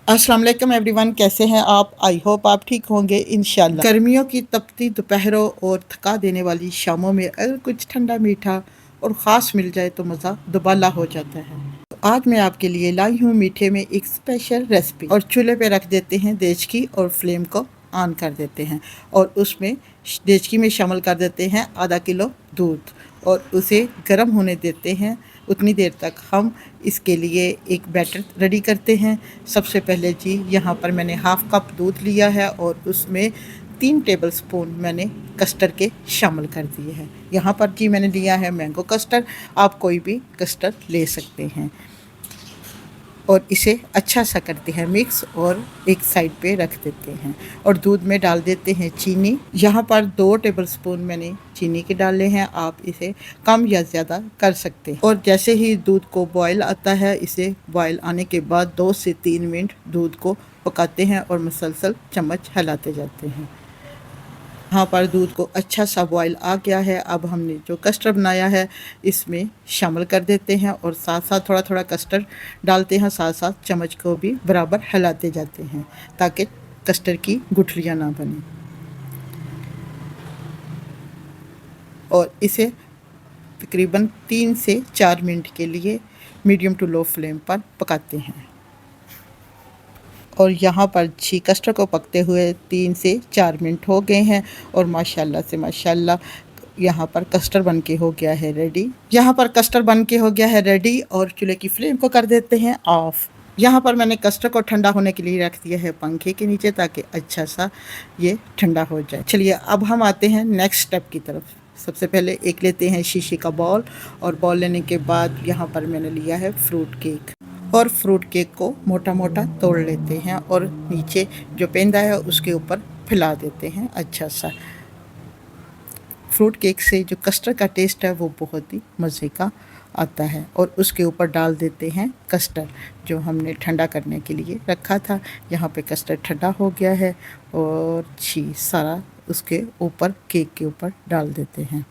अस्सलाम वालेकुम एवरीवन, कैसे हैं आप? आई होप आप ठीक होंगे इंशाल्लाह। गर्मियों की तपती दोपहरों और थका देने वाली शामों में अगर कुछ ठंडा मीठा और ख़ास मिल जाए तो मज़ा दुबाला हो जाता है। तो आज मैं आपके लिए लाई हूँ मीठे में एक स्पेशल रेसिपी। और चूल्हे पे रख देते हैं देचकी और फ्लेम को ऑन कर देते हैं और उसमें देचकी में शामिल कर देते हैं आधा किलो दूध और उसे गर्म होने देते हैं। उतनी देर तक हम इसके लिए एक बैटर रेडी करते हैं। सबसे पहले जी यहाँ पर मैंने हाफ़ कप दूध लिया है और उसमें 3 टेबलस्पून मैंने कस्टर्ड के शामिल कर दिए हैं। यहाँ पर जी मैंने लिया है मैंगो कस्टर्ड, आप कोई भी कस्टर्ड ले सकते हैं। और इसे अच्छा सा करते हैं मिक्स और एक साइड पे रख देते हैं और दूध में डाल देते हैं चीनी। यहाँ पर 2 टेबलस्पून मैंने चीनी के डाले हैं, आप इसे कम या ज़्यादा कर सकते हैं। और जैसे ही दूध को बॉयल आता है, इसे बॉयल आने के बाद 2 से 3 मिनट दूध को पकाते हैं और मुसलसल चम्मच हिलाते जाते हैं। यहाँ पर दूध को अच्छा सा बॉयल आ गया है। अब हमने जो कस्टर्ड बनाया है इसमें शामिल कर देते हैं और साथ साथ थोड़ा थोड़ा कस्टर्ड डालते हैं, साथ साथ चम्मच को भी बराबर हिलाते जाते हैं ताकि कस्टर्ड की गुठलियाँ ना बने। और इसे तकरीबन 3 से 4 मिनट के लिए मीडियम टू लो फ्लेम पर पकाते हैं। और यहाँ पर जी कस्टर्ड को पकते हुए 3 से 4 मिनट हो गए हैं और माशाल्लाह से माशाल्लाह यहाँ पर कस्टर्ड बन के हो गया है रेडी। यहाँ पर कस्टर्ड बन के हो गया है रेडी और चूल्हे की फ्लेम को कर देते हैं ऑफ। यहाँ पर मैंने कस्टर्ड को ठंडा होने के लिए रख दिया है पंखे के नीचे ताकि अच्छा सा ये ठंडा हो जाए। चलिए अब हम आते हैं नेक्स्ट स्टेप की तरफ। सबसे पहले एक लेते हैं शीशे का बॉल और बॉल लेने के बाद यहाँ पर मैंने लिया है फ्रूट केक और फ्रूट केक को मोटा मोटा तोड़ लेते हैं और नीचे जो पेंदा है उसके ऊपर फैला देते हैं अच्छा सा। फ्रूट केक से जो कस्टर्ड का टेस्ट है वो बहुत ही मज़े का आता है और उसके ऊपर डाल देते हैं कस्टर्ड जो हमने ठंडा करने के लिए रखा था। यहाँ पे कस्टर्ड ठंडा हो गया है और छी सारा उसके ऊपर केक के ऊपर डाल देते हैं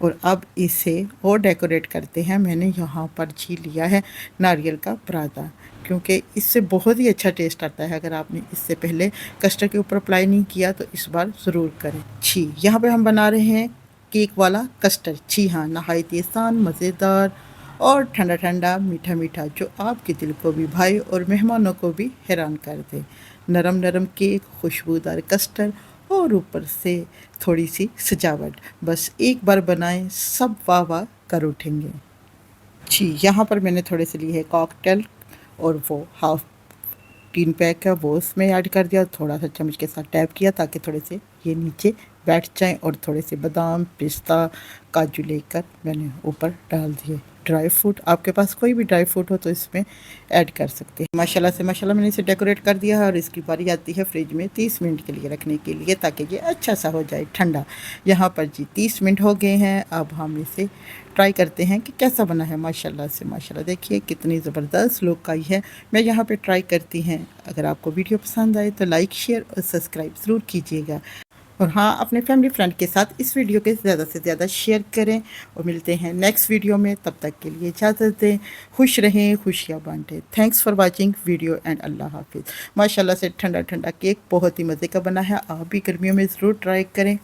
और अब इसे और डेकोरेट करते हैं। मैंने यहाँ पर जी लिया है नारियल का पराठा क्योंकि इससे बहुत ही अच्छा टेस्ट आता है। अगर आपने इससे पहले कस्टर्ड के ऊपर अप्लाई नहीं किया तो इस बार ज़रूर करें। छी यहाँ पे हम बना रहे हैं केक वाला कस्टर्ड। जी हाँ, नहायत आसान, मज़ेदार और ठंडा ठंडा मीठा मीठा जो आपके दिल को भी भाई और मेहमानों को भी हैरान कर दे। नरम नरम केक, खुशबूदार कस्टर्ड और ऊपर से थोड़ी सी सजावट। बस एक बार बनाएं, सब वाह वाह कर उठेंगे। जी यहाँ पर मैंने थोड़े से लिए है कॉकटेल और वो हाफ टीन पैक है वो उसमें ऐड कर दिया। थोड़ा सा चम्मच के साथ टैप किया ताकि थोड़े से ये नीचे बैठ जाएं और थोड़े से बादाम, पिस्ता, काजू लेकर मैंने ऊपर डाल दिए। ड्राई फ्रूट, आपके पास कोई भी ड्राई फ्रूट हो तो इसमें ऐड कर सकते हैं। माशाल्लाह से माशाल्लाह मैंने इसे डेकोरेट कर दिया है और इसकी बारी आती है फ्रिज में 30 मिनट के लिए रखने के लिए ताकि ये अच्छा सा हो जाए ठंडा। यहाँ पर जी 30 मिनट हो गए हैं। अब हम इसे ट्राई करते हैं कि कैसा बना है। माशाल्लाह से माशाल्लाह देखिए कितनी ज़बरदस्त लुक आई है। मैं यहाँ पे ट्राई करती हैं। अगर आपको वीडियो पसंद आए तो लाइक, शेयर और सब्सक्राइब ज़रूर कीजिएगा और हाँ, अपने फैमिली फ्रेंड के साथ इस वीडियो के ज़्यादा से ज़्यादा शेयर करें। और मिलते हैं नेक्स्ट वीडियो में, तब तक के लिए इजाज़त दें। खुश रहें, खुशियाँ बांटें। Thanks for watching video and अल्लाह हाफिज़। माशाल्लाह से ठंडा ठंडा केक बहुत ही मज़े का बना है। आप भी गर्मियों में ज़रूर ट्राई करें।